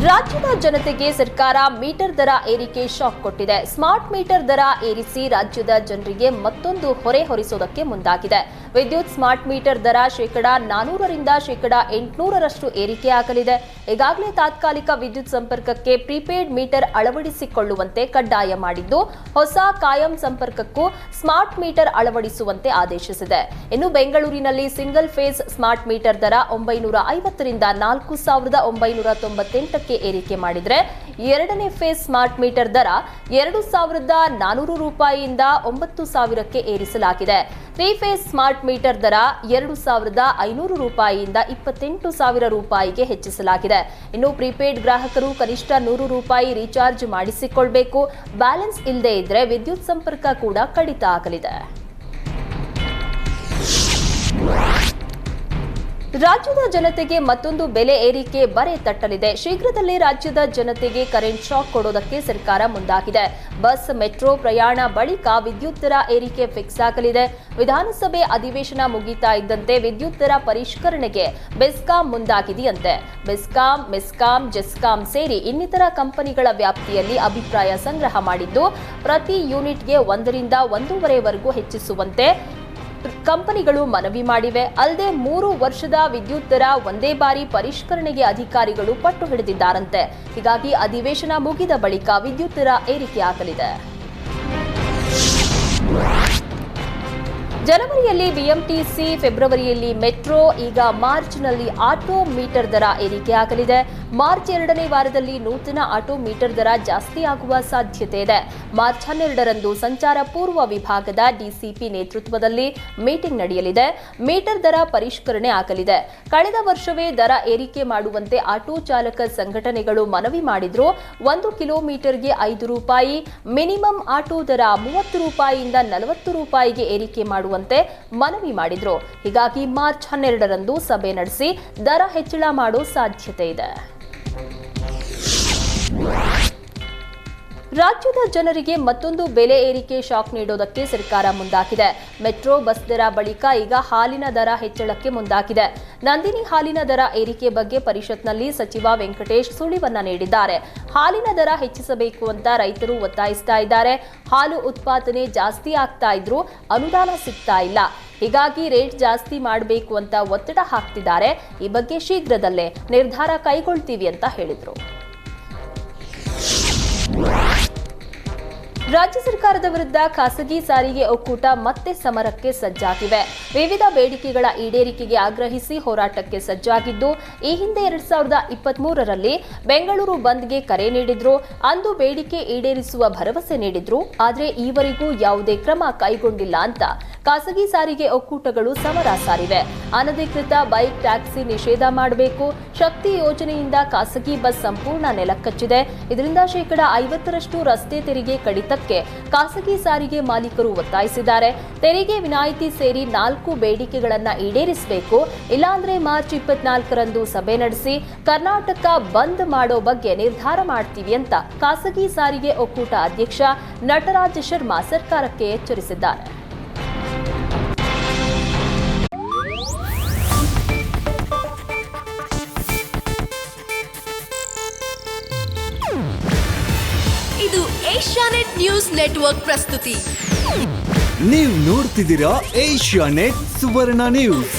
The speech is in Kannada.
ರಾಜ್ಯದ ಜನತೆಗೆ ಸರ್ಕಾರ ಮೀಟರ್ ದರ ಏರಿಕೆ ಶಾಕ್ ಕೊಟ್ಟಿದೆ. ಸ್ಮಾರ್ಟ್ ಮೀಟರ್ ದರ ಏರಿಸಿ ರಾಜ್ಯದ ಜನರಿಗೆ ಮತ್ತೊಂದು ಹೊರೆ ಹೊರಿಸೋದಕ್ಕೆ ಮುಂದಾಗಿದೆ. ವಿದ್ಯುತ್ ಸ್ಮಾರ್ಟ್ ಮೀಟರ್ ದರ %400ರಿಂದ %800ರಷ್ಟು ಏರಿಕೆಯಾಗಲಿದೆ. ಈಗಾಗಲೇ ತಾತ್ಕಾಲಿಕ ವಿದ್ಯುತ್ ಸಂಪರ್ಕಕ್ಕೆ ಪ್ರೀಪೇಡ್ ಮೀಟರ್ ಅಳವಡಿಸಿಕೊಳ್ಳುವಂತೆ ಕಡ್ಡಾಯ ಮಾಡಿದ್ದು, ಹೊಸ ಕಾಯಂ ಸಂಪರ್ಕಕ್ಕೂ ಸ್ಮಾರ್ಟ್ ಮೀಟರ್ ಅಳವಡಿಸುವಂತೆ ಆದೇಶಿಸಿದೆ. ಇನ್ನು ಬೆಂಗಳೂರಿನಲ್ಲಿ ಸಿಂಗಲ್ ಫೇಸ್ ಸ್ಮಾರ್ಟ್ ಮೀಟರ್ ದರ ₹950ರಿಂದ ₹4,998 ಏರಿಕೆ ಮಾಡಿದ್ರೆ, ಎರಡನೇ ಫೇಸ್ ಸ್ಮಾರ್ಟ್ ಮೀಟರ್ ದರ ₹2,400ರಿಂದ ₹9,000ಕ್ಕೆ ಏರಿಸಲಾಗಿದೆ. ತ್ರೀ ಫೇಸ್ ಸ್ಮಾರ್ಟ್ ಮೀಟರ್ ದರ ₹2,500ರಿಂದ ₹28,000ಗೆ ಹೆಚ್ಚಿಸಲಾಗಿದೆ. ಇನ್ನು ಪ್ರೀಪೇಡ್ ಗ್ರಾಹಕರು ಕನಿಷ್ಠ ₹100 ರೀಚಾರ್ಜ್ ಮಾಡಿಸಿಕೊಳ್ಳಬೇಕು. ಬ್ಯಾಲೆನ್ಸ್ ಇಲ್ಲದೆ ಇದ್ರೆ ವಿದ್ಯುತ್ ಸಂಪರ್ಕ ಕೂಡ ಕಡಿತ ಆಗಲಿದೆ. ರಾಜ್ಯದ ಜನತೆಗೆ ಮತ್ತೊಂದು ಬೆಲೆ ಏರಿಕೆ ಬರೆ ತಟ್ಟಲಿದೆ. ಶೀಘ್ರದಲ್ಲೇ ರಾಜ್ಯದ ಜನತೆಗೆ ಕರೆಂಟ್ ಶಾಕ್ ಕೊಡೋದಕ್ಕೆ ಸರ್ಕಾರ ಮುಂದಾಗಿದೆ. ಬಸ್, ಮೆಟ್ರೋ ಪ್ರಯಾಣ ಬಳಿಕ ವಿದ್ಯುತ್ ದರ ಏರಿಕೆ ಫಿಕ್ಸ್ ಆಗಲಿದೆ. ವಿಧಾನಸಭೆ ಅಧಿವೇಶನ ಮುಗಿತಾ ಇದ್ದಂತೆ ವಿದ್ಯುತ್ ದರ ಪರಿಷ್ಕರಣೆಗೆ ಬೆಸ್ಕಾಂ ಮುಂದಾಗಿದೆಯಂತೆ. ಬೆಸ್ಕಾಂ, ಮೆಸ್ಕಾಂ, ಜೆಸ್ಕಾಂ ಸೇರಿ ಇನ್ನಿತರ ಕಂಪನಿಗಳ ವ್ಯಾಪ್ತಿಯಲ್ಲಿ ಅಭಿಪ್ರಾಯ ಸಂಗ್ರಹ ಮಾಡಿದ್ದು, ಪ್ರತಿ ಯೂನಿಟ್ಗೆ 1ರಿಂದ 1.5ವರೆಗೂ ಹೆಚ್ಚಿಸುವಂತೆ ಕಂಪನಿಗಳು ಮನವಿ ಮಾಡಿವೆ. ಅಲ್ಲದೆ 3 ವರ್ಷದ ವಿದ್ಯುತ್ ದರ ಒಂದೇ ಬಾರಿ ಪರಿಷ್ಕರಣೆಗೆ ಅಧಿಕಾರಿಗಳು ಪಟ್ಟು ಹಿಡಿದಿದ್ದಾರಂತೆ. ಹೀಗಾಗಿ ಅಧಿವೇಶನ ಮುಗಿದ ಬಳಿಕ ವಿದ್ಯುತ್ ದರ ಏರಿಕೆಯಾಗಲಿದೆ. ಜನವರಿಯಲ್ಲಿ ಬಿಎಂಟಿಸಿ, ಫೆಬ್ರವರಿಯಲ್ಲಿ ಮೆಟ್ರೋ, ಈಗ ಮಾರ್ಚ್ನಲ್ಲಿ ಆಟೋ ಮೀಟರ್ ದರ ಏರಿಕೆಯಾಗಲಿದೆ. ಮಾರ್ಚ್ 2ನೇ ವಾರದಲ್ಲಿ ನೂತನ ಆಟೋ ಮೀಟರ್ ದರ ಜಾಸ್ತಿ ಆಗುವ ಸಾಧ್ಯತೆ ಇದೆ. ಮಾರ್ಚ್ 12ರಂದು ಸಂಚಾರ ಪೂರ್ವ ವಿಭಾಗದ ಡಿಸಿಪಿ ನೇತೃತ್ವದಲ್ಲಿ ಮೀಟಿಂಗ್ ನಡೆಯಲಿದೆ. ಮೀಟರ್ ದರ ಪರಿಷ್ಕರಣೆ ಆಗಲಿದೆ. ಕಳೆದ ವರ್ಷವೇ ದರ ಏರಿಕೆ ಮಾಡುವಂತೆ ಆಟೋ ಚಾಲಕ ಸಂಘಟನೆಗಳು ಮನವಿ ಮಾಡಿದ್ರು. 1 ಕಿಲೋಮೀಟರ್ಗೆ ₹5, ಮಿನಿಮಮ್ ಆಟೋ ದರ ₹30ರಿಂದ ₹40ಗೆ ಏರಿಕೆ ಮಾಡುವಂತೆ ಮನವಿ ಮಾಡಿದ್ರು. ಹೀಗಾಗಿ ಮಾರ್ಚ್ 12ರಂದು ಸಭೆ ನಡೆಸಿ ದರ ಹೆಚ್ಚಳ ಮಾಡೋ ಸಾಧ್ಯತೆ ಇದೆ. ರಾಜ್ಯದ ಜನರಿಗೆ ಮತ್ತೊಂದು ಬೆಲೆ ಏರಿಕೆ ಶಾಕ್ ನೀಡೋದಕ್ಕೆ ಸರ್ಕಾರ ಮುಂದಾಗಿದೆ. ಮೆಟ್ರೋ ಬಸ್ ದರ ಬಳಿಕ ಈಗ ಹಾಲಿನ ದರ ಹೆಚ್ಚಳಕ್ಕೆ ಮುಂದಾಗಿದೆ. ನಂದಿನಿ ಹಾಲಿನ ದರ ಏರಿಕೆ ಬಗ್ಗೆ ಪರಿಷತ್ನಲ್ಲಿ ಸಚಿವ ವೆಂಕಟೇಶ್ ಸುಳಿವನ್ನ ನೀಡಿದ್ದಾರೆ. ಹಾಲಿನ ದರ ಹೆಚ್ಚಿಸಬೇಕು ಅಂತ ರೈತರು ಒತ್ತಾಯಿಸ್ತಾ ಇದ್ದಾರೆ. ಹಾಲು ಉತ್ಪಾದನೆ ಜಾಸ್ತಿ ಆಗ್ತಾ ಇದ್ರೂ ಅನುದಾನ ಸಿಗ್ತಾ ಇಲ್ಲ. ಹೀಗಾಗಿ ರೇಟ್ ಜಾಸ್ತಿ ಮಾಡಬೇಕು ಅಂತ ಒತ್ತಡ ಹಾಕ್ತಿದ್ದಾರೆ. ಈ ಬಗ್ಗೆ ಶೀಘ್ರದಲ್ಲೇ ನಿರ್ಧಾರ ಕೈಗೊಳ್ತೀವಿ ಅಂತ ಹೇಳಿದರು. ರಾಜ್ಯ ಸರ್ಕಾರದ ವಿರುದ್ಧ ಖಾಸಗಿ ಸಾರಿಗೆ ಒಕ್ಕೂಟ ಮತ್ತೆ ಸಮರಕ್ಕೆ ಸಜ್ಜಾಗಿವೆ. ವಿವಿಧ ಬೇಡಿಕೆಗಳ ಈಡೇರಿಕೆಗೆ ಆಗ್ರಹಿಸಿ ಹೋರಾಟಕ್ಕೆ ಸಜ್ಜಾಗಿದ್ದು, ಈ ಹಿಂದೆ 2023ರಲ್ಲಿ ಬೆಂಗಳೂರು ಬಂದ್ಗೆ ಕರೆ ನೀಡಿದ್ರು. ಅಂದು ಬೇಡಿಕೆ ಈಡೇರಿಸುವ ಭರವಸೆ ನೀಡಿದ್ರು. ಆದರೆ ಈವರೆಗೂ ಯಾವುದೇ ಕ್ರಮ ಕೈಗೊಂಡಿಲ್ಲ ಅಂತ ಖಾಸಗಿ ಸಾರಿಗೆ ಒಕ್ಕೂಟಗಳು ಸಮರ ಸಾರಿವೆ. ಅನಧಿಕೃತ ಬೈಕ್ ಟ್ಯಾಕ್ಸಿ ನಿಷೇಧ ಮಾಡಬೇಕು. ಶಕ್ತಿ ಯೋಜನೆಯಿಂದ ಖಾಸಗಿ ಬಸ್ ಸಂಪೂರ್ಣ ನೆಲಕಚ್ಚಿದೆ. ಇದರಿಂದ %50ರಷ್ಟು ರಸ್ತೆ ತೆರಿಗೆ ಕಡಿತಕ್ಕೆ ಖಾಸಗಿ ಸಾರಿಗೆ ಮಾಲೀಕರು ಒತ್ತಾಯಿಸಿದ್ದಾರೆ. ತೆರಿಗೆ ವಿನಾಯಿತಿ ಸೇರಿ 4 ಬೇಡಿಕೆಗಳನ್ನು ಈಡೇರಿಸಬೇಕು. ಇಲ್ಲಾಂದ್ರೆ ಮಾರ್ಚ್ 24ರಂದು ಸಭೆ ನಡೆಸಿ ಕರ್ನಾಟಕ ಬಂದ್ ಮಾಡೋ ಬಗ್ಗೆ ನಿರ್ಧಾರ ಮಾಡ್ತೀವಿ ಅಂತ ಖಾಸಗಿ ಸಾರಿಗೆ ಒಕ್ಕೂಟ ಅಧ್ಯಕ್ಷ ನಟರಾಜ್ ಶರ್ಮಾ ಸರ್ಕಾರಕ್ಕೆ ಎಚ್ಚರಿಸಿದ್ದಾರೆ. ಇದು ಏಷ್ಯಾನೆಟ್ ನ್ಯೂಸ್ ನೆಟ್ವರ್ಕ್ ಪ್ರಸ್ತುತಿ. ನೀವು ನೋಡ್ತಿದ್ದೀರಾ ಏಷ್ಯಾನೆಟ್ ಸುವರ್ಣ ನ್ಯೂಸ್.